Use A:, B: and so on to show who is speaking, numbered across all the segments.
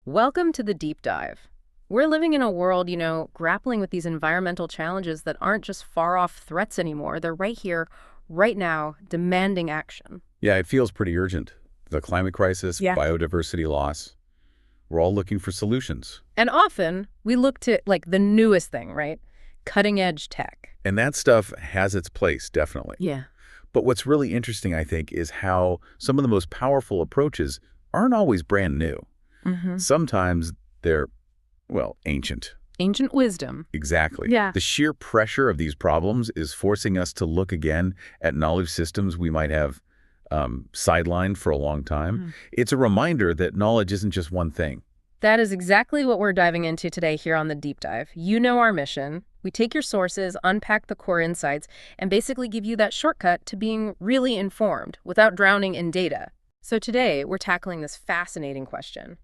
A: Welcome to the deep dive. We're living in a world, grappling with these environmental challenges that aren't just far-off threats anymore. They're right here, right now, demanding action.
B: Yeah, it feels pretty urgent. The climate crisis,
A: Yeah.
B: biodiversity loss. We're all looking for solutions.
A: And often, we look to, the newest thing, right? Cutting-edge tech.
B: And that stuff has its place, definitely.
A: Yeah.
B: But what's really interesting, I think, is how some of the most powerful approaches aren't always brand new. Sometimes they're, ancient.
A: Ancient wisdom.
B: Exactly.
A: Yeah.
B: The sheer pressure of these problems is forcing us to look again at knowledge systems we might have sidelined for a long time. It's a reminder that knowledge isn't just one thing.
A: That is exactly what we're diving into today here on the Deep Dive. You know our mission. We take your sources, unpack the core insights, and basically give you that shortcut to being really informed without drowning in data. So today, we're tackling this fascinating question.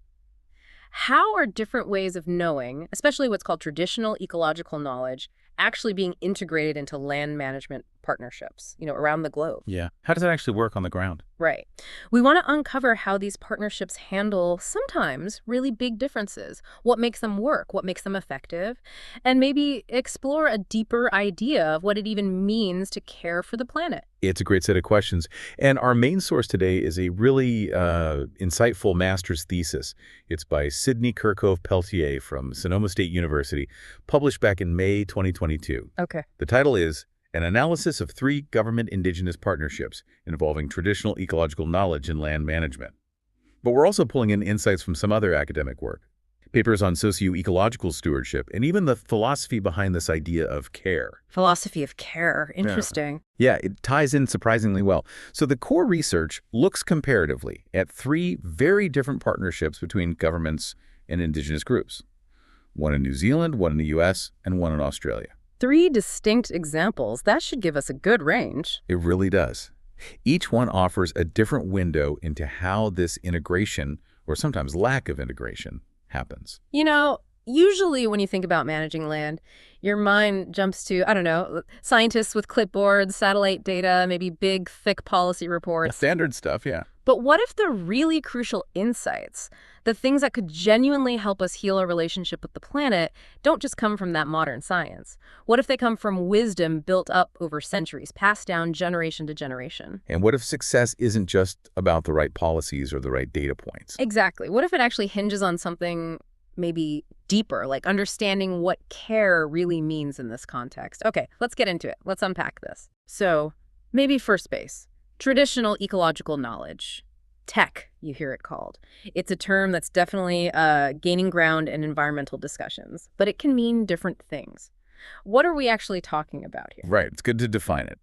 A: How are different ways of knowing, especially what's called traditional ecological knowledge, actually being integrated into land management partnerships, around the globe?
B: Yeah. How does that actually work on the ground?
A: Right. We want to uncover how these partnerships handle sometimes really big differences, what makes them work, what makes them effective, and maybe explore a deeper idea of what it even means to care for the planet.
B: It's a great set of questions. And our main source today is a really insightful master's thesis. It's by Sidney Kirkhope Peltier from Sonoma State University, published back in May 2022.
A: Okay.
B: The title is An Analysis of 3 Government-Indigenous Partnerships Involving Traditional Ecological Knowledge in Land Management. But we're also pulling in insights from some other academic work, papers on socio-ecological stewardship, and even the philosophy behind this idea of care.
A: Philosophy of care. Interesting.
B: Yeah, it ties in surprisingly well. So the core research looks comparatively at 3 very different partnerships between governments and indigenous groups. One in New Zealand, one in the U.S., and one in Australia.
A: 3 distinct examples. That should give us a good range.
B: It really does. Each one offers a different window into how this integration, or sometimes lack of integration, happens.
A: Usually when you think about managing land, your mind jumps to, scientists with clipboards, satellite data, maybe big, thick policy reports.
B: Standard stuff, yeah.
A: But what if the really crucial insights, the things that could genuinely help us heal our relationship with the planet, don't just come from that modern science? What if they come from wisdom built up over centuries, passed down generation to generation?
B: And what if success isn't just about the right policies or the right data points?
A: Exactly. What if it actually hinges on something maybe deeper, like understanding what care really means in this context? Okay, let's get into it. Let's unpack this. So maybe first base. Traditional ecological knowledge. Tech, you hear it called. It's a term that's definitely gaining ground in environmental discussions, but it can mean different things. What are we actually talking about here?
B: Right, it's good to define it.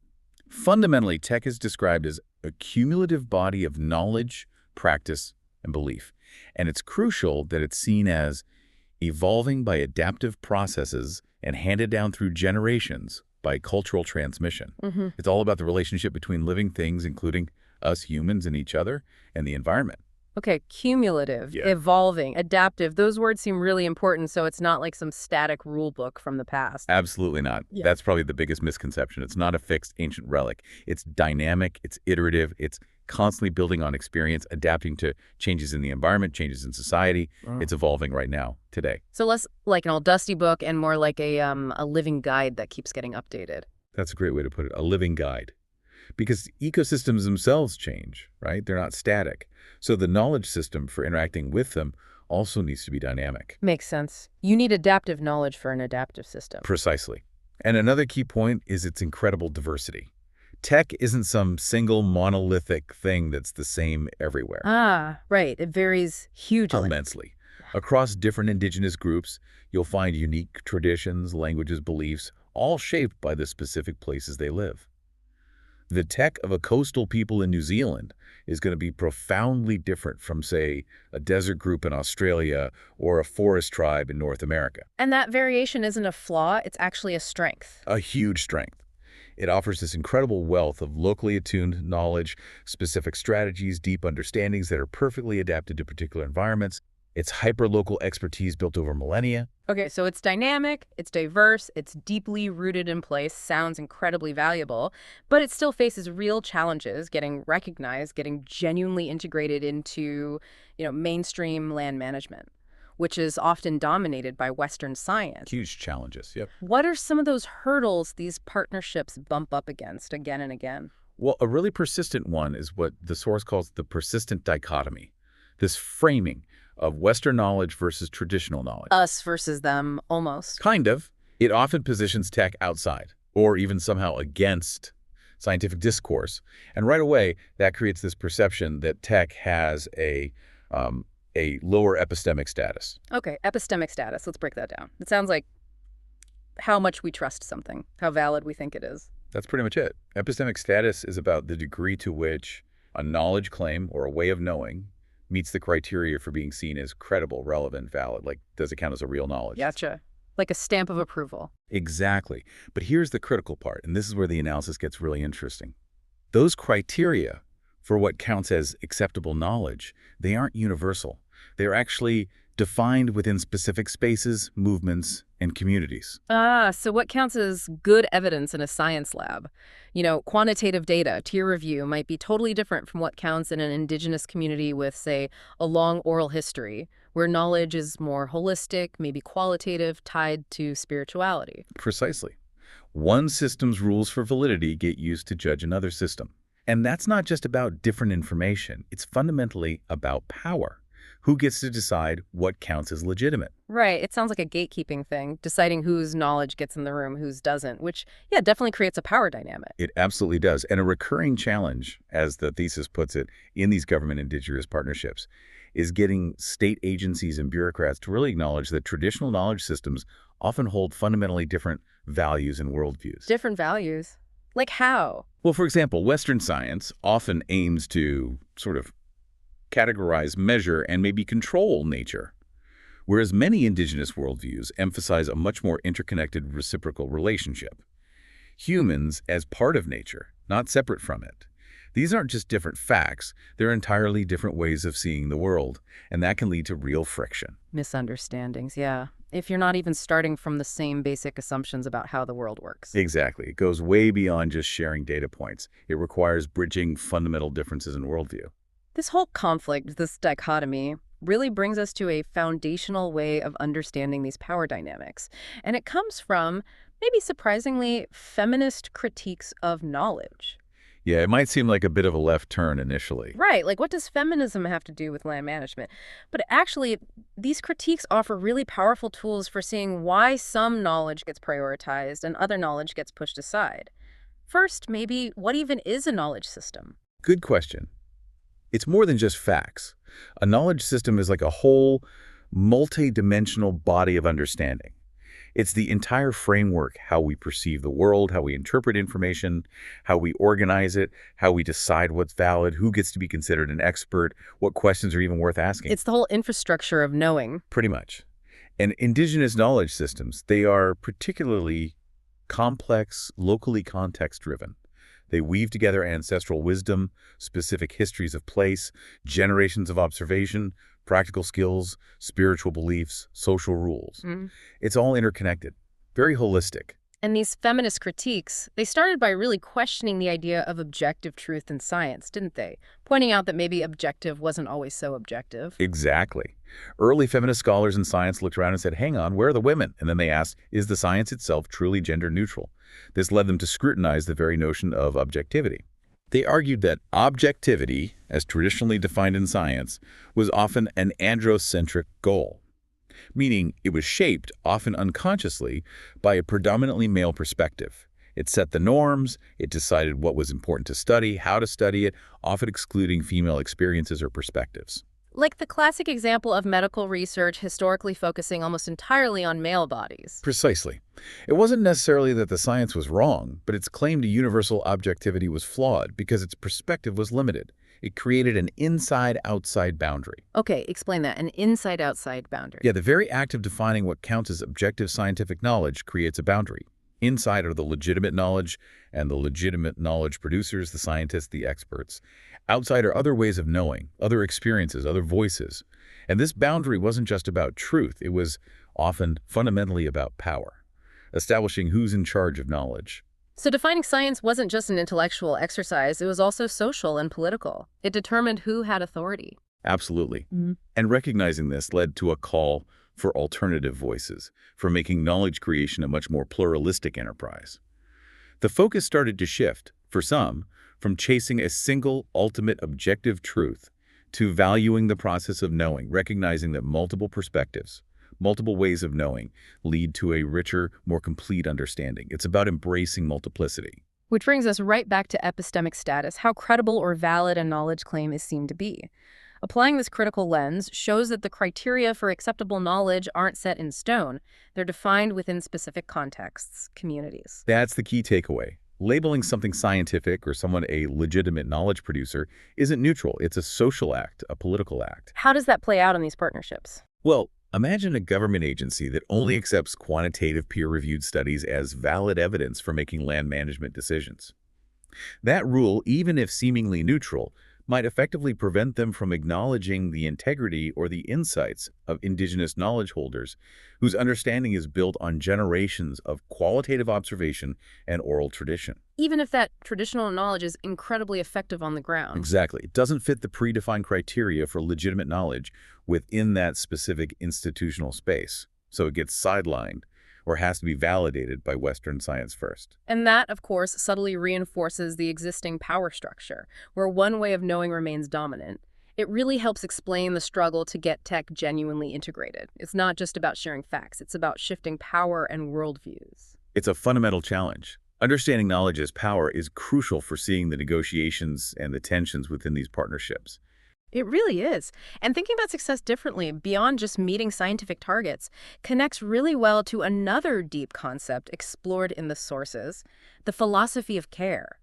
B: Fundamentally, tech is described as a cumulative body of knowledge, practice, and belief. And it's crucial that it's seen as evolving by adaptive processes and handed down through generations by cultural transmission. It's all about the relationship between living things, including us humans and each other, and the environment.
A: Okay, cumulative,
B: Yeah.
A: evolving, adaptive. Those words seem really important, so it's not like some static rule book from the past.
B: Absolutely not.
A: Yeah.
B: That's probably the biggest misconception. It's not a fixed ancient relic. It's dynamic, it's iterative, it's constantly building on experience, adapting to changes in the environment, changes in society. It's evolving right now, today.
A: So less like an old dusty book and more like a living guide that keeps getting updated.
B: That's a great way to put it, a living guide. Because ecosystems themselves change, right? They're not static. So the knowledge system for interacting with them also needs to be dynamic.
A: Makes sense. You need adaptive knowledge for an adaptive system.
B: Precisely. And another key point is its incredible diversity. Tech isn't some single monolithic thing that's the same everywhere.
A: Ah, right. It varies hugely.
B: Immensely. Across different indigenous groups, you'll find unique traditions, languages, beliefs, all shaped by the specific places they live. The tech of a coastal people in New Zealand is going to be profoundly different from, say, a desert group in Australia or a forest tribe in North America.
A: And that variation isn't a flaw, it's actually a strength.
B: A huge strength. It offers this incredible wealth of locally attuned knowledge, specific strategies, deep understandings that are perfectly adapted to particular environments. It's hyper-local expertise built over millennia.
A: Okay, so it's dynamic, it's diverse, it's deeply rooted in place, sounds incredibly valuable, but it still faces real challenges getting recognized, getting genuinely integrated into, mainstream land management. which is often dominated by Western science.
B: Huge challenges, yep.
A: What are some of those hurdles these partnerships bump up against again and again?
B: Well, a really persistent one is what the source calls the persistent dichotomy, this framing of Western knowledge versus traditional knowledge.
A: Us versus them, almost.
B: Kind of. It often positions tech outside, or even somehow against scientific discourse. And right away, that creates this perception that tech has a lower epistemic status.
A: Okay, epistemic status. Let's break that down. It sounds like how much we trust something, how valid we think it is.
B: That's pretty much it. Epistemic status is about the degree to which a knowledge claim or a way of knowing meets the criteria for being seen as credible, relevant, valid. Like, does it count as a real knowledge?
A: Gotcha. Like a stamp of approval.
B: Exactly. But here's the critical part, and this is where the analysis gets really interesting. Those criteria for what counts as acceptable knowledge, they aren't universal. They're actually defined within specific spaces, movements, and communities.
A: So what counts as good evidence in a science lab? You know, quantitative data, peer review, might be totally different from what counts in an indigenous community with, say, a long oral history, where knowledge is more holistic, maybe qualitative, tied to spirituality.
B: Precisely. One system's rules for validity get used to judge another system. And that's not just about different information. It's fundamentally about power. Who gets to decide what counts as legitimate?
A: Right. It sounds like a gatekeeping thing, deciding whose knowledge gets in the room, whose doesn't, which, yeah, definitely creates a power dynamic.
B: It absolutely does. And a recurring challenge, as the thesis puts it, in these government-indigenous partnerships is getting state agencies and bureaucrats to really acknowledge that traditional knowledge systems often hold fundamentally different values and worldviews.
A: Different values? Like how?
B: Well, for example, Western science often aims to sort of categorize, measure, and maybe control nature, whereas many indigenous worldviews emphasize a much more interconnected reciprocal relationship. Humans as part of nature, not separate from it. These aren't just different facts, they're entirely different ways of seeing the world, and that can lead to real friction.
A: Misunderstandings, yeah. If you're not even starting from the same basic assumptions about how the world works.
B: Exactly. It goes way beyond just sharing data points. It requires bridging fundamental differences in worldview.
A: This whole conflict, this dichotomy, really brings us to a foundational way of understanding these power dynamics. And it comes from, maybe surprisingly, feminist critiques of knowledge.
B: Yeah, it might seem like a bit of a left turn initially.
A: Right, like what does feminism have to do with land management? But actually, these critiques offer really powerful tools for seeing why some knowledge gets prioritized and other knowledge gets pushed aside. First, maybe, what even is a knowledge system?
B: Good question. It's more than just facts. A knowledge system is like a whole, multi-dimensional body of understanding. It's the entire framework, how we perceive the world, how we interpret information, how we organize it, how we decide what's valid, who gets to be considered an expert, what questions are even worth asking.
A: It's the whole infrastructure of knowing.
B: Pretty much. And indigenous knowledge systems, they are particularly complex, locally context-driven. They weave together ancestral wisdom, specific histories of place, generations of observation, practical skills, spiritual beliefs, social rules. It's all interconnected, very holistic.
A: And these feminist critiques, they started by really questioning the idea of objective truth in science, didn't they? Pointing out that maybe objective wasn't always so objective.
B: Exactly. Early feminist scholars in science looked around and said, hang on, where are the women? And then they asked, is the science itself truly gender neutral? This led them to scrutinize the very notion of objectivity. They argued that objectivity, as traditionally defined in science, was often an androcentric goal, meaning it was shaped, often unconsciously, by a predominantly male perspective. It set the norms, it decided what was important to study, how to study it, often excluding female experiences or perspectives.
A: Like the classic example of medical research historically focusing almost entirely on male bodies.
B: Precisely. It wasn't necessarily that the science was wrong, but its claim to universal objectivity was flawed because its perspective was limited. It created an inside-outside boundary.
A: Okay, explain that, an inside-outside boundary.
B: Yeah, the very act of defining what counts as objective scientific knowledge creates a boundary. Inside are the legitimate knowledge and the legitimate knowledge producers, the scientists, the experts. Outside are other ways of knowing, other experiences, other voices. And this boundary wasn't just about truth. It was often fundamentally about power, establishing who's in charge of knowledge.
A: So defining science wasn't just an intellectual exercise, it was also social and political. It determined who had authority.
B: Absolutely. And recognizing this led to a call for alternative voices, for making knowledge creation a much more pluralistic enterprise. The focus started to shift, for some, from chasing a single, ultimate objective truth to valuing the process of knowing, recognizing that multiple perspectives, multiple ways of knowing, lead to a richer, more complete understanding. It's about embracing multiplicity.
A: Which brings us right back to epistemic status, how credible or valid a knowledge claim is seen to be. Applying this critical lens shows that the criteria for acceptable knowledge aren't set in stone. They're defined within specific contexts, communities.
B: That's the key takeaway. Labeling something scientific or someone a legitimate knowledge producer isn't neutral. It's a social act, a political act.
A: How does that play out in these partnerships?
B: Well, imagine a government agency that only accepts quantitative peer-reviewed studies as valid evidence for making land management decisions. That rule, even if seemingly neutral, might effectively prevent them from acknowledging the integrity or the insights of indigenous knowledge holders whose understanding is built on generations of qualitative observation and oral tradition.
A: Even if that traditional knowledge is incredibly effective on the ground.
B: Exactly. It doesn't fit the predefined criteria for legitimate knowledge within that specific institutional space, so it gets sidelined or has to be validated by Western science first.
A: And that, of course, subtly reinforces the existing power structure, where one way of knowing remains dominant. It really helps explain the struggle to get tech genuinely integrated. It's not just about sharing facts, it's about shifting power and worldviews.
B: It's a fundamental challenge. Understanding knowledge as power is crucial for seeing the negotiations and the tensions within these partnerships.
A: It really is. And thinking about success differently, beyond just meeting scientific targets, connects really well to another deep concept explored in the sources, the philosophy of care.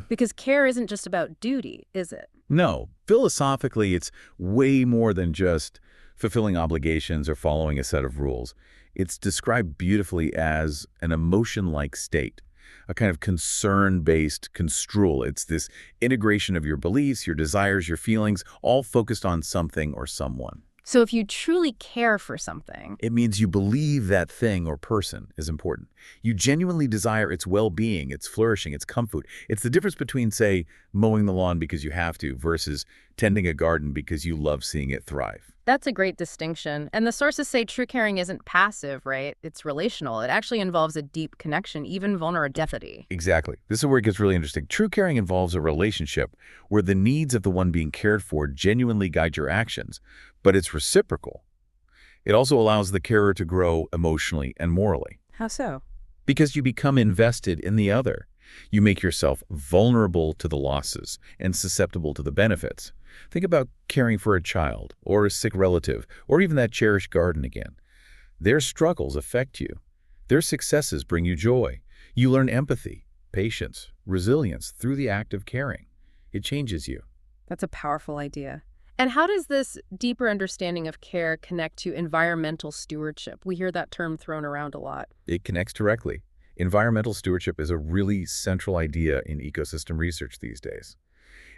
A: Because care isn't just about duty, is it?
B: No. Philosophically, it's way more than just fulfilling obligations or following a set of rules. It's described beautifully as an emotion-like state, a kind of concern-based construal. It's this integration of your beliefs, your desires, your feelings, all focused on something or someone.
A: So if you truly care for something,
B: It means you believe that thing or person is important. You genuinely desire its well-being, its flourishing, its comfort. It's the difference between, say, mowing the lawn because you have to versus tending a garden because you love seeing it thrive.
A: that's a great distinction. And the sources say true caring isn't passive, right? It's relational. It actually involves a deep connection, even vulnerability.
B: Exactly. This is where it gets really interesting. True caring involves a relationship where the needs of the one being cared for genuinely guide your actions, but it's reciprocal. It also allows the carer to grow emotionally and morally
A: How so?
B: because you become invested in the other. You make yourself vulnerable to the losses and susceptible to the benefits. Think about caring for a child or a sick relative or even that cherished garden again. Their struggles affect you. Their successes bring you joy. You learn empathy, patience, resilience through the act of caring. It changes you.
A: That's a powerful idea. And how does this deeper understanding of care connect to environmental stewardship? We hear that term thrown around a lot.
B: It connects directly. Environmental stewardship is a really central idea in ecosystem research these days.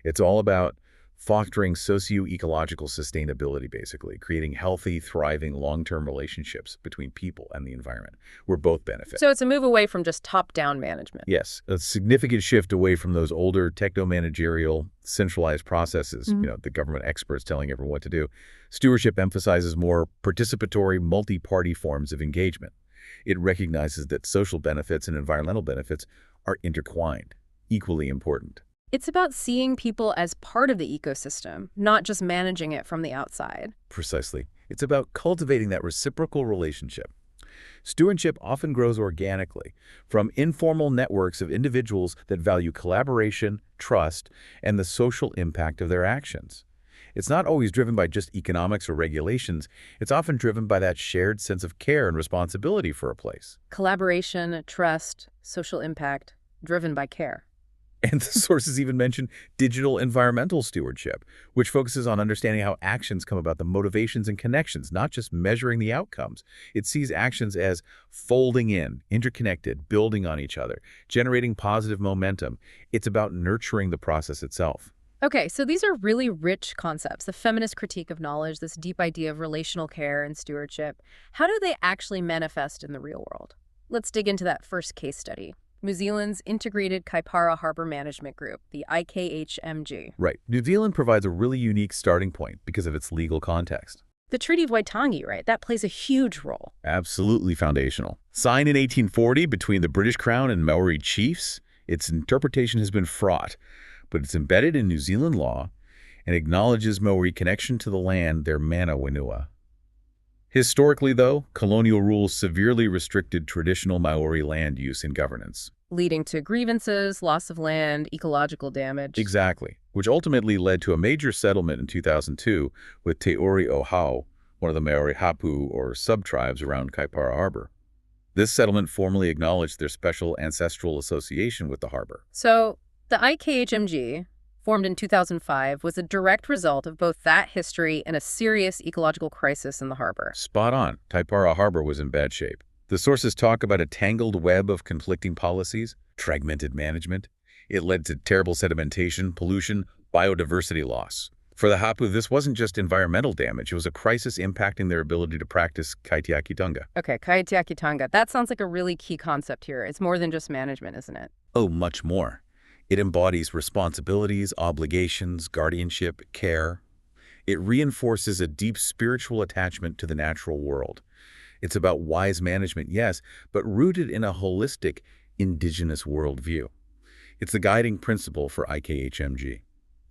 B: It's all about fostering socio-ecological sustainability, basically, creating healthy, thriving, long-term relationships between people and the environment, where both benefit.
A: So it's a move away from just top-down management.
B: Yes, a significant shift away from those older techno-managerial, centralized processes, the government experts telling everyone what to do. Stewardship emphasizes more participatory, multi-party forms of engagement. It recognizes that social benefits and environmental benefits are intertwined, equally important.
A: It's about seeing people as part of the ecosystem, not just managing it from the outside.
B: Precisely. It's about cultivating that reciprocal relationship. Stewardship often grows organically from informal networks of individuals that value collaboration, trust, and the social impact of their actions. It's not always driven by just economics or regulations. It's often driven by that shared sense of care and responsibility for a place.
A: Collaboration, trust, social impact, driven by care.
B: And the sources even mention digital environmental stewardship, which focuses on understanding how actions come about, the motivations and connections, not just measuring the outcomes. It sees actions as folding in, interconnected, building on each other, generating positive momentum. It's about nurturing the process itself.
A: Okay, so these are really rich concepts, the feminist critique of knowledge, this deep idea of relational care and stewardship. How do they actually manifest in the real world? Let's dig into that first case study. New Zealand's Integrated Kaipara Harbour Management Group, the IKHMG.
B: Right. New Zealand provides a really unique starting point because of its legal context.
A: The Treaty of Waitangi, right? That plays a huge role.
B: Absolutely foundational. Signed in 1840 between the British Crown and Maori chiefs, its interpretation has been fraught, but it's embedded in New Zealand law and acknowledges Maori connection to the land, their mana whenua. Historically, though, colonial rules severely restricted traditional Maori land use and governance.
A: Leading to grievances, loss of land, ecological damage.
B: Exactly, which ultimately led to a major settlement in 2002 with Te Ori o Hau, one of the Maori hapu or sub-tribes around Kaipara Harbor. This settlement formally acknowledged their special ancestral association with the harbor.
A: So the IKHMG, formed in 2005, was a direct result of both that history and a serious ecological crisis in the harbor.
B: Spot on. Taipara Harbor was in bad shape. The sources talk about a tangled web of conflicting policies, fragmented management. It led to terrible sedimentation, pollution, biodiversity loss. For the hapu, this wasn't just environmental damage. It was a crisis impacting their ability to practice kaitiakitanga.
A: Okay, kaitiakitanga. That sounds like a really key concept here. It's more than just management, isn't it?
B: Oh, much more. It embodies responsibilities, obligations, guardianship, care. It reinforces a deep spiritual attachment to the natural world. It's about wise management, yes, but rooted in a holistic, indigenous worldview. It's the guiding principle for IKHMG.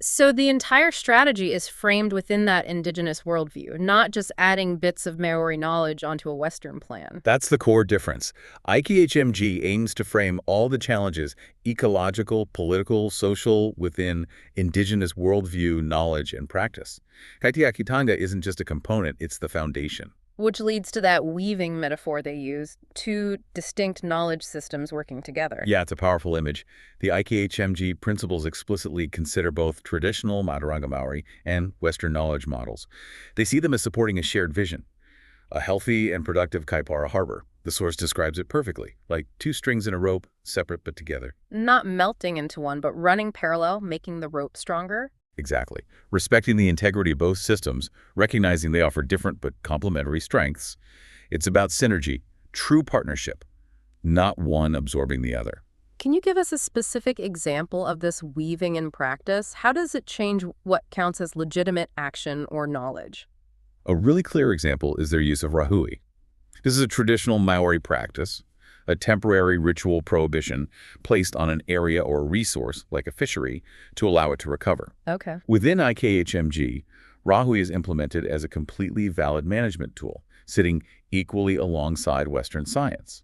A: So the entire strategy is framed within that indigenous worldview, not just adding bits of Maori knowledge onto a Western plan.
B: That's the core difference. IKHMG aims to frame all the challenges, ecological, political, social, within indigenous worldview, knowledge, and practice. Kaitiakitanga isn't just a component, it's the foundation.
A: Which leads to that weaving metaphor they use, two distinct knowledge systems working together.
B: Yeah, it's a powerful image. The IKHMG principles explicitly consider both traditional Mataranga Maori and Western knowledge models. They see them as supporting a shared vision, a healthy and productive Kaipara Harbor. The source describes it perfectly, like two strings in a rope, separate but together.
A: Not melting into one, but running parallel, making the rope stronger.
B: Exactly. Respecting the integrity of both systems, recognizing they offer different but complementary strengths. It's about synergy, true partnership, not one absorbing the other.
A: Can you give us a specific example of this weaving in practice? How does it change what counts as legitimate action or knowledge?
B: A really clear example is their use of rahui. This is a traditional Maori practice, a temporary ritual prohibition placed on an area or resource, like a fishery, to allow it to recover.
A: Okay.
B: Within IKHMG, rahui is implemented as a completely valid management tool, sitting equally alongside Western science.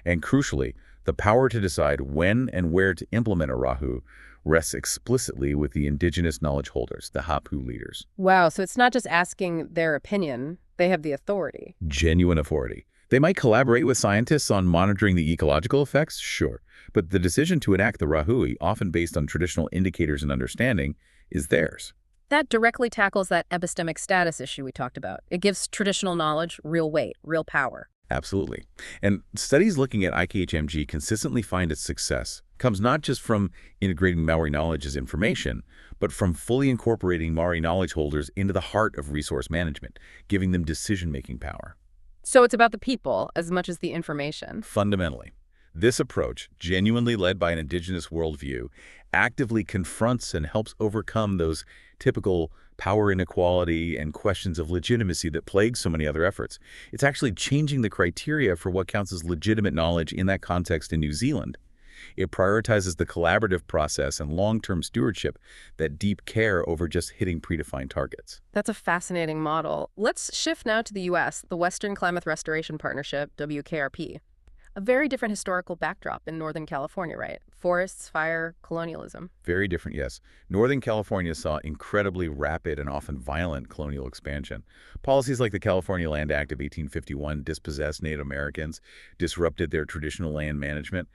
B: And crucially, the power to decide when and where to implement a rahu rests explicitly with the indigenous knowledge holders, the hapu leaders.
A: Wow, so it's not just asking their opinion, they have the authority.
B: Genuine authority. They might collaborate with scientists on monitoring the ecological effects, sure, but the decision to enact the rahui, often based on traditional indicators and understanding, is theirs.
A: That directly tackles that epistemic status issue we talked about. It gives traditional knowledge real weight, real power.
B: Absolutely. And studies looking at IKHMG consistently find its success comes not just from integrating Maori knowledge as information, but from fully incorporating Maori knowledge holders into the heart of resource management, giving them decision-making power.
A: So it's about the people as much as the information.
B: Fundamentally, this approach, genuinely led by an indigenous worldview, actively confronts and helps overcome those typical power inequality and questions of legitimacy that plague so many other efforts. It's actually changing the criteria for what counts as legitimate knowledge in that context in New Zealand. It prioritizes the collaborative process and long-term stewardship, that deep care over just hitting predefined targets.
A: That's a fascinating model. Let's shift now to the U.S., the Western Klamath Restoration Partnership, WKRP. A very different historical backdrop in Northern California, right? Forests, fire, colonialism.
B: Very different, yes. Northern California saw incredibly rapid and often violent colonial expansion. Policies like the California Land Act of 1851 dispossessed Native Americans, disrupted their traditional land management.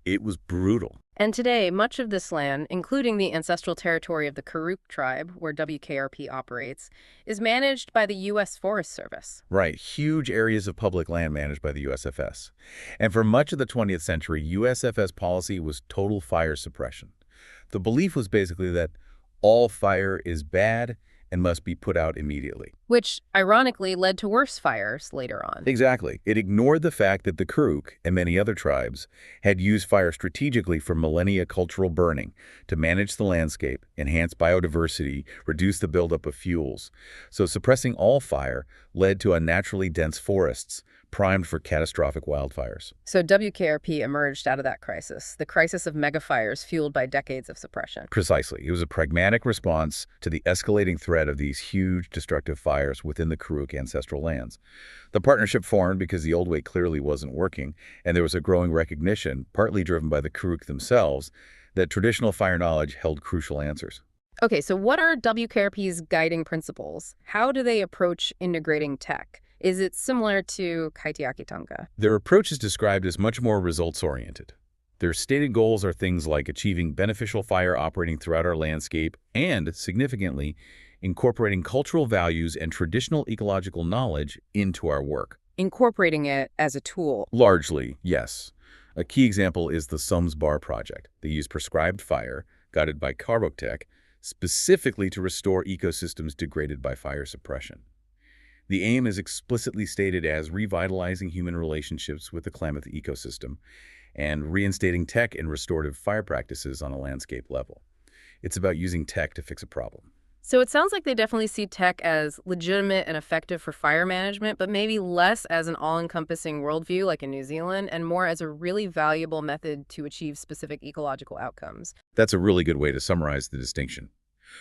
B: It was brutal.
A: And today, much of this land, including the ancestral territory of the Karuk tribe, where WKRP operates, is managed by the U.S. Forest Service.
B: Right, huge areas of public land managed by the USFS. And for much of the 20th century, USFS policy was total fire suppression. The belief was basically that all fire is bad and must be put out immediately.
A: Which, ironically, led to worse fires later on.
B: Exactly. It ignored the fact that the Karuk and many other tribes had used fire strategically for millennia cultural burning to manage the landscape, enhance biodiversity, reduce the buildup of fuels. So suppressing all fire led to unnaturally dense forests, primed for catastrophic wildfires.
A: So WKRP emerged out of that crisis, the crisis of megafires fueled by decades of suppression.
B: Precisely. It was a pragmatic response to the escalating threat of these huge destructive fires within the Karuk ancestral lands. The partnership formed because the old way clearly wasn't working, and there was a growing recognition, partly driven by the Karuk themselves, that traditional fire knowledge held crucial answers.
A: Okay, so what are WKRP's guiding principles? How do they approach integrating tech? Is it similar to Kaitiakitanga?
B: Their approach is described as much more results-oriented. Their stated goals are things like achieving beneficial fire operating throughout our landscape and, significantly, incorporating cultural values and traditional ecological knowledge into our work.
A: Incorporating it as a tool.
B: Largely, yes. A key example is the Sums Bar project. They use prescribed fire, guided by Carbotech, specifically to restore ecosystems degraded by fire suppression. The aim is explicitly stated as revitalizing human relationships with the Klamath ecosystem and reinstating tech and restorative fire practices on a landscape level. It's about using tech to fix a problem.
A: So it sounds like they definitely see tech as legitimate and effective for fire management, but maybe less as an all-encompassing worldview like in New Zealand, and more as a really valuable method to achieve specific ecological outcomes.
B: That's a really good way to summarize the distinction.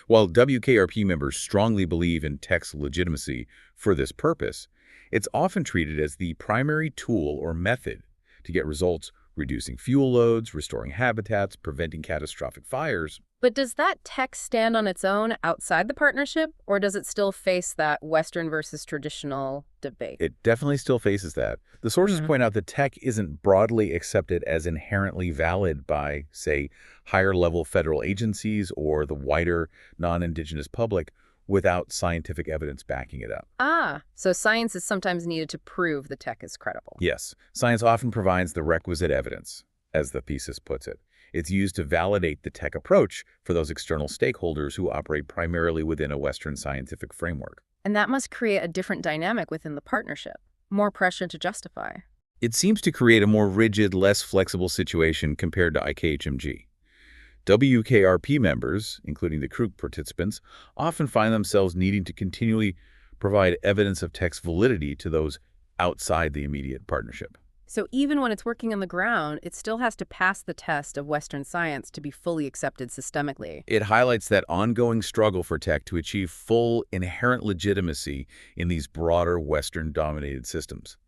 B: While WKRP members strongly believe in tech's legitimacy for this purpose, it's often treated as the primary tool or method to get results, reducing fuel loads, restoring habitats, preventing catastrophic fires.
A: But does that tech stand on its own outside the partnership, or does it still face that Western versus traditional debate?
B: It definitely still faces that. The sources point out that tech isn't broadly accepted as inherently valid by, say, higher-level federal agencies or the wider non-Indigenous public without scientific evidence backing it up.
A: So science is sometimes needed to prove the tech is credible.
B: Yes, science often provides the requisite evidence, as the thesis puts it. It's used to validate the tech approach for those external stakeholders who operate primarily within a Western scientific framework.
A: And that must create a different dynamic within the partnership, more pressure to justify.
B: It seems to create a more rigid, less flexible situation compared to IKHMG. WKRP members, including the Karuk participants, often find themselves needing to continually provide evidence of tech's validity to those outside the immediate partnership.
A: So even when it's working on the ground, it still has to pass the test of Western science to be fully accepted systemically.
B: It highlights that ongoing struggle for tech to achieve full, inherent legitimacy in these broader Western-dominated systems.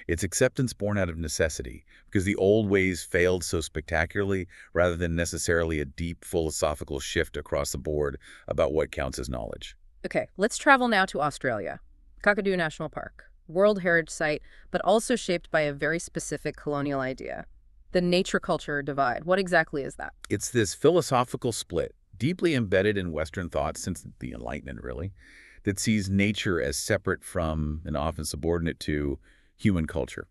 B: It's acceptance born out of necessity, because the old ways failed so spectacularly rather than necessarily a deep philosophical shift across the board about what counts as knowledge.
A: Okay, let's travel now to Australia. Kakadu National Park. World Heritage Site, but also shaped by a very specific colonial idea. The nature-culture divide. What exactly is that?
B: It's this philosophical split, deeply embedded in Western thought since the Enlightenment, really, that sees nature as separate from and often subordinate to human culture.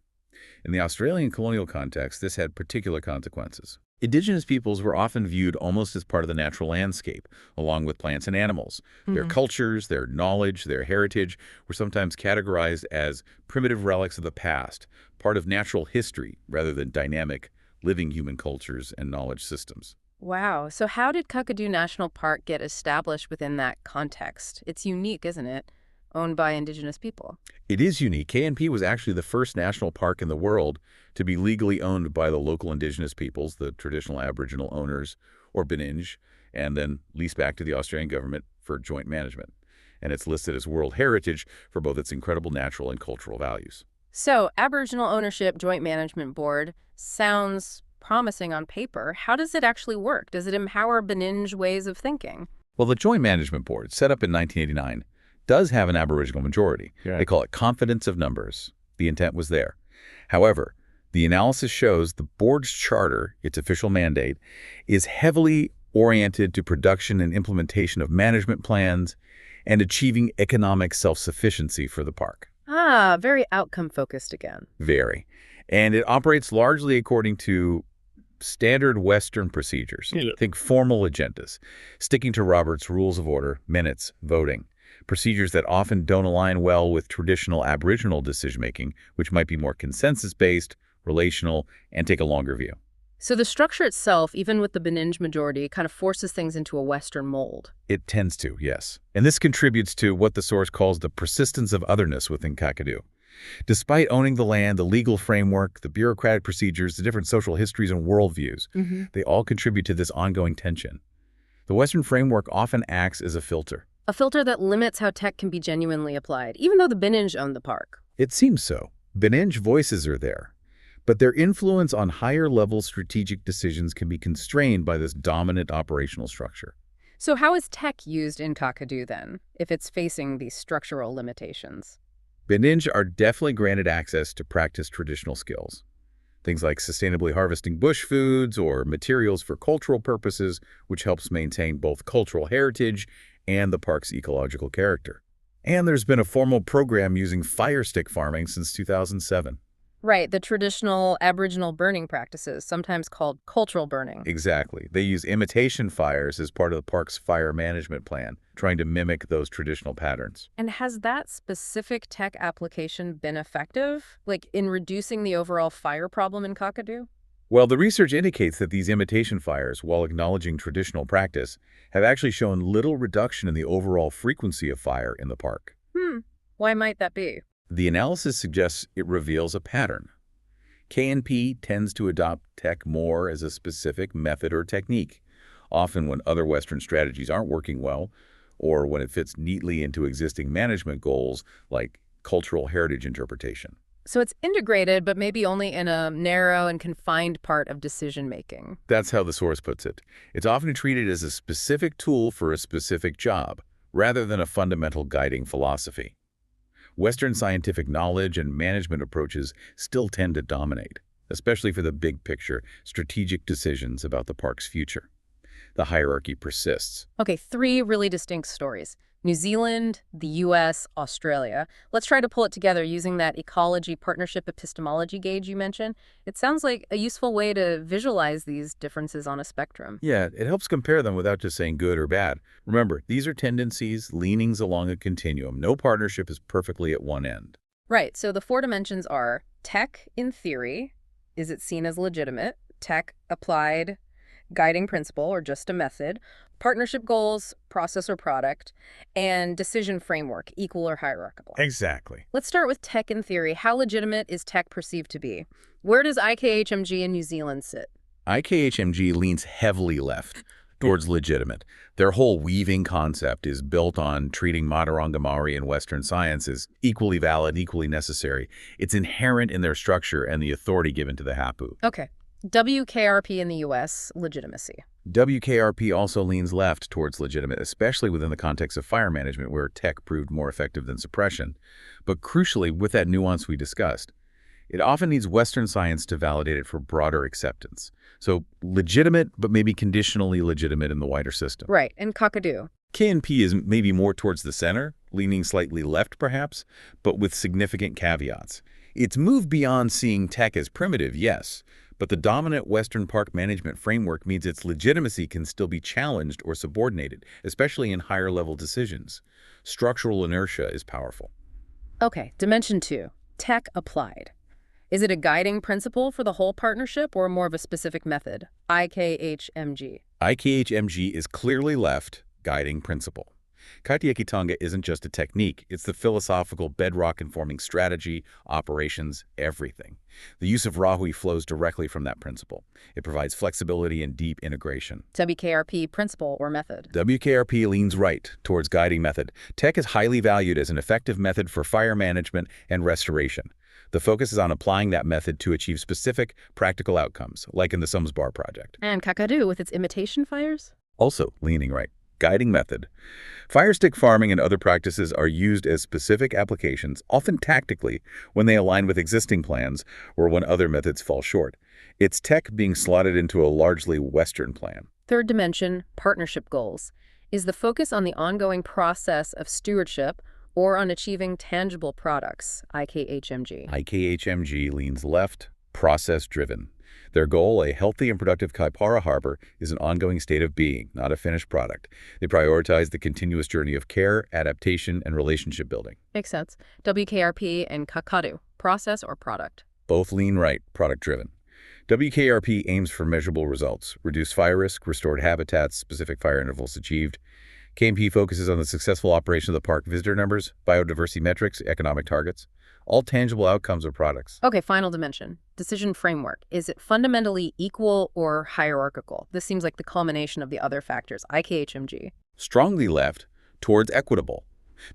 B: In the Australian colonial context, this had particular consequences. Indigenous peoples were often viewed almost as part of the natural landscape, along with plants and animals. Their cultures, their knowledge, their heritage were sometimes categorized as primitive relics of the past, part of natural history rather than dynamic, living human cultures and knowledge systems.
A: Wow. So how did Kakadu National Park get established within that context? It's unique, isn't it? Owned by Indigenous people.
B: It is unique. KNP was actually the first national park in the world to be legally owned by the local Indigenous peoples, the traditional Aboriginal owners, or Bininj, and then leased back to the Australian government for joint management. And it's listed as World Heritage for both its incredible natural and cultural values.
A: So Aboriginal Ownership Joint Management Board sounds promising on paper. How does it actually work? Does it empower Bininj ways of thinking?
B: Well, the Joint Management Board, set up in 1989, does have an Aboriginal majority.
C: Yeah.
B: They call it confidence of numbers. The intent was there. However, the analysis shows the board's charter, its official mandate, is heavily oriented to production and implementation of management plans and achieving economic self-sufficiency for the park.
A: Very outcome-focused again.
B: Very. And it operates largely according to standard Western procedures.
C: Yeah.
B: Think formal agendas, sticking to Robert's Rules of Order, minutes, voting. procedures that often don't align well with traditional Aboriginal decision-making, which might be more consensus-based, relational, and take a longer view.
A: So the structure itself, even with the Beninj majority, kind of forces things into a Western mold.
B: It tends to, yes. And this contributes to what the source calls the persistence of otherness within Kakadu. Despite owning the land, the legal framework, the bureaucratic procedures, the different social histories and worldviews, they all contribute to this ongoing tension. The Western framework often acts as a filter.
A: A filter that limits how tech can be genuinely applied, even though the Beninj own the park.
B: It seems so. Beninj voices are there, but their influence on higher-level strategic decisions can be constrained by this dominant operational structure.
A: So how is tech used in Kakadu then, if it's facing these structural limitations?
B: Beninj are definitely granted access to practice traditional skills. Things like sustainably harvesting bush foods or materials for cultural purposes, which helps maintain both cultural heritage and the park's ecological character. And there's been a formal program using fire stick farming since 2007.
A: Right, the traditional Aboriginal burning practices, sometimes called cultural burning.
B: Exactly. They use imitation fires as part of the park's fire management plan, trying to mimic those traditional patterns.
A: And has that specific tech application been effective, like in reducing the overall fire problem in Kakadu?
B: Well, the research indicates that these imitation fires, while acknowledging traditional practice, have actually shown little reduction in the overall frequency of fire in the park.
A: Why might that be?
B: The analysis suggests it reveals a pattern. KNP tends to adopt tech more as a specific method or technique, often when other Western strategies aren't working well, or when it fits neatly into existing management goals like cultural heritage interpretation.
A: So it's integrated, but maybe only in a narrow and confined part of decision-making.
B: That's how the source puts it. It's often treated as a specific tool for a specific job, rather than a fundamental guiding philosophy. Western scientific knowledge and management approaches still tend to dominate, especially for the big picture, strategic decisions about the park's future. The hierarchy persists.
A: Okay, 3 really distinct stories. New Zealand, the US, Australia. Let's try to pull it together using that ecology partnership epistemology gauge you mentioned. It sounds like a useful way to visualize these differences on a spectrum.
B: Yeah, it helps compare them without just saying good or bad. Remember, these are tendencies, leanings along a continuum. No partnership is perfectly at one end.
A: Right, so the 4 dimensions are tech in theory. Is it seen as legitimate? Tech applied, guiding principle or just a method, partnership goals, process or product, and decision framework, equal or hierarchical.
B: Exactly.
A: Let's start with tech in theory. How legitimate is tech perceived to be? Where does IKHMG in New Zealand sit?
B: IKHMG leans heavily left towards legitimate. Their whole weaving concept is built on treating Matarangamari and Western science as equally valid, equally necessary. It's inherent in their structure and the authority given to the Hapu.
A: Okay. WKRP in the US, legitimacy.
B: WKRP also leans left towards legitimate, especially within the context of fire management, where tech proved more effective than suppression. But crucially, with that nuance we discussed, it often needs Western science to validate it for broader acceptance. So legitimate, but maybe conditionally legitimate in the wider system.
A: Right, and Kakadu.
B: KNP is maybe more towards the center, leaning slightly left perhaps, but with significant caveats. It's moved beyond seeing tech as primitive, yes, but the dominant Western park management framework means its legitimacy can still be challenged or subordinated, especially in higher-level decisions. Structural inertia is powerful.
A: Okay, dimension 2, tech applied. Is it a guiding principle for the whole partnership or more of a specific method? IKHMG.
B: IKHMG is clearly left, guiding principle. Kaitiakitanga isn't just a technique, it's the philosophical bedrock informing strategy, operations, everything. The use of Rahui flows directly from that principle. It provides flexibility and deep integration.
A: WKRP, principle or method.
B: WKRP leans right towards guiding method. Tech is highly valued as an effective method for fire management and restoration. The focus is on applying that method to achieve specific, practical outcomes, like in the Sumsbar project.
A: And Kakadu with its imitation fires?
B: Also leaning right. Guiding method. Fire stick farming and other practices are used as specific applications, often tactically, when they align with existing plans or when other methods fall short. It's tech being slotted into a largely Western plan.
A: 3rd dimension, partnership goals. Is the focus on the ongoing process of stewardship or on achieving tangible products, IKHMG?
B: IKHMG leans left, process-driven. Their goal, a healthy and productive Kaipara harbor, is an ongoing state of being, not a finished product. They prioritize the continuous journey of care, adaptation, and relationship building.
A: Makes sense. WKRP and Kakadu, process or product?
B: Both lean right, product-driven. WKRP aims for measurable results, reduced fire risk, restored habitats, specific fire intervals achieved. KMP focuses on the successful operation of the park visitor numbers, biodiversity metrics, economic targets, all tangible outcomes or products.
A: Okay, final dimension. Decision framework. Is it fundamentally equal or hierarchical? This seems like the culmination of the other factors, IKHMG.
B: Strongly left towards equitable.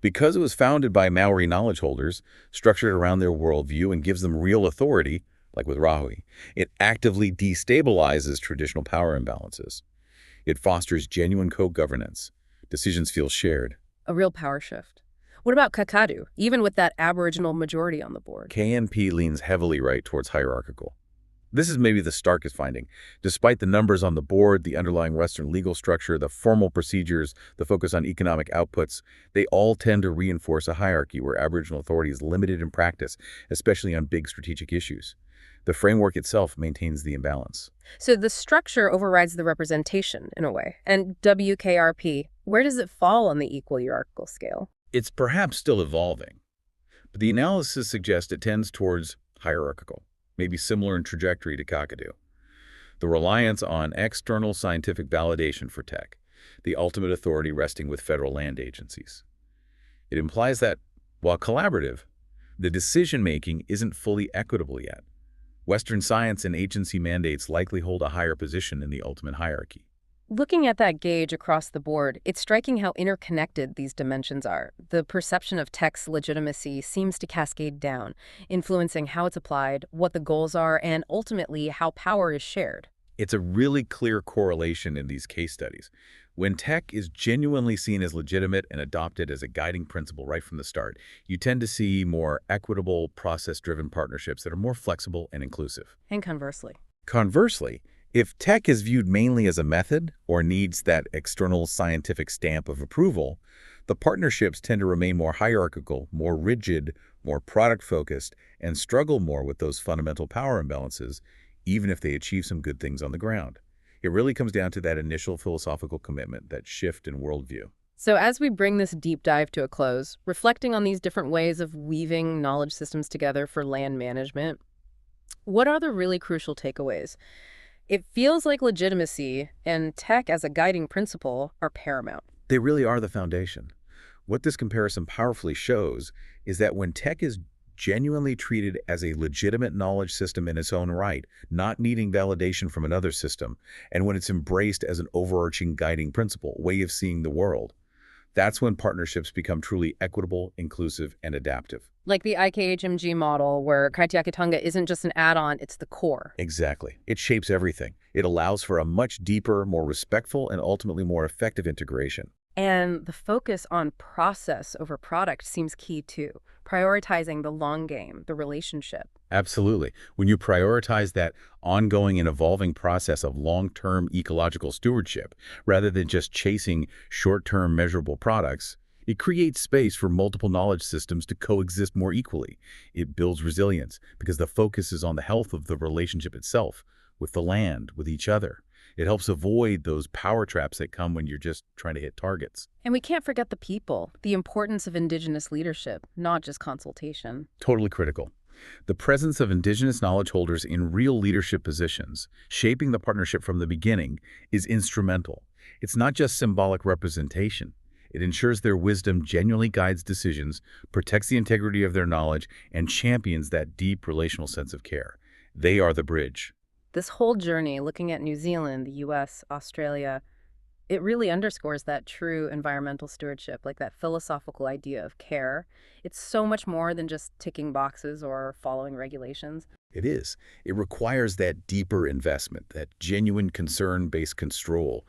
B: Because it was founded by Maori knowledge holders, structured around their worldview and gives them real authority, like with Rahui, it actively destabilizes traditional power imbalances. It fosters genuine co-governance. Decisions feel shared.
A: A real power shift. What about Kakadu, even with that Aboriginal majority on the board?
B: KMP leans heavily right towards hierarchical. This is maybe the starkest finding. Despite the numbers on the board, the underlying Western legal structure, the formal procedures, the focus on economic outputs, they all tend to reinforce a hierarchy where Aboriginal authority is limited in practice, especially on big strategic issues. The framework itself maintains the imbalance.
A: So the structure overrides the representation, in a way. And WKRP, where does it fall on the equal hierarchical scale?
B: It's perhaps still evolving, but the analysis suggests it tends towards hierarchical, maybe similar in trajectory to Kakadu. The reliance on external scientific validation for tech, the ultimate authority resting with federal land agencies. It implies that, while collaborative, the decision-making isn't fully equitable yet. Western science and agency mandates likely hold a higher position in the ultimate hierarchy.
A: Looking at that gauge across the board, it's striking how interconnected these dimensions are. The perception of tech's legitimacy seems to cascade down, influencing how it's applied, what the goals are, and ultimately how power is shared.
B: It's a really clear correlation in these case studies. When tech is genuinely seen as legitimate and adopted as a guiding principle right from the start, you tend to see more equitable, process-driven partnerships that are more flexible and inclusive.
A: And conversely.
B: Conversely, if tech is viewed mainly as a method or needs that external scientific stamp of approval, the partnerships tend to remain more hierarchical, more rigid, more product-focused, and struggle more with those fundamental power imbalances, even if they achieve some good things on the ground. It really comes down to that initial philosophical commitment, that shift in worldview.
A: So as we bring this deep dive to a close, reflecting on these different ways of weaving knowledge systems together for land management, what are the really crucial takeaways? It feels like legitimacy and tech as a guiding principle are paramount.
B: They really are the foundation. What this comparison powerfully shows is that when tech is genuinely treated as a legitimate knowledge system in its own right, not needing validation from another system, and when it's embraced as an overarching guiding principle, way of seeing the world, that's when partnerships become truly equitable, inclusive, and adaptive.
A: Like the IKHMG model, where Kaitiakitanga isn't just an add-on, it's the core.
B: Exactly. It shapes everything. It allows for a much deeper, more respectful, and ultimately more effective integration.
A: And the focus on process over product seems key too, prioritizing the long game, the relationship.
B: Absolutely. When you prioritize that ongoing and evolving process of long-term ecological stewardship, rather than just chasing short-term measurable products, it creates space for multiple knowledge systems to coexist more equally. It builds resilience because the focus is on the health of the relationship itself, with the land, with each other. It helps avoid those power traps that come when you're just trying to hit targets.
A: And we can't forget the people, the importance of Indigenous leadership, not just consultation.
B: Totally critical. The presence of Indigenous knowledge holders in real leadership positions, shaping the partnership from the beginning, is instrumental. It's not just symbolic representation. It ensures their wisdom genuinely guides decisions, protects the integrity of their knowledge, and champions that deep relational sense of care. They are the bridge.
A: This whole journey, looking at New Zealand, the US, Australia, it really underscores that true environmental stewardship, like that philosophical idea of care. It's so much more than just ticking boxes or following regulations.
B: It is. It requires that deeper investment, that genuine concern-based control,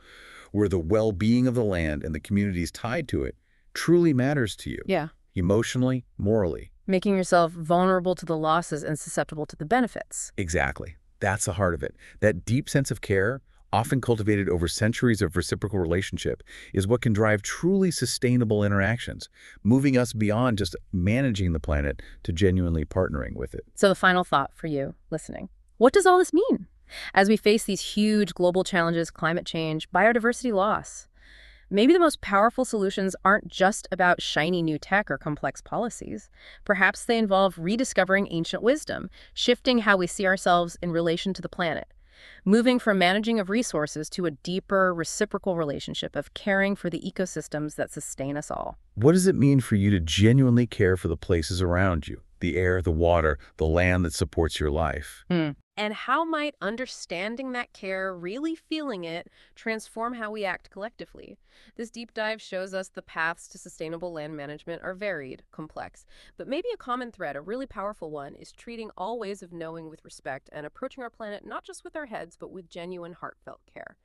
B: where the well-being of the land and the communities tied to it truly matters to you.
A: Yeah.
B: Emotionally, morally.
A: Making yourself vulnerable to the losses and susceptible to the benefits.
B: Exactly. That's the heart of it. That deep sense of care, often cultivated over centuries of reciprocal relationship, is what can drive truly sustainable interactions, moving us beyond just managing the planet to genuinely partnering with it.
A: So the final thought for you listening. What does all this mean? As we face these huge global challenges, climate change, biodiversity loss, maybe the most powerful solutions aren't just about shiny new tech or complex policies. Perhaps they involve rediscovering ancient wisdom, shifting how we see ourselves in relation to the planet, moving from managing of resources to a deeper, reciprocal relationship of caring for the ecosystems that sustain us all.
B: What does it mean for you to genuinely care for the places around you? The air, the water, the land that supports your life?
A: And how might understanding that care, really feeling it, transform how we act collectively? This deep dive shows us the paths to sustainable land management are varied, complex, but maybe a common thread, a really powerful one, is treating all ways of knowing with respect and approaching our planet not just with our heads, but with genuine, heartfelt care.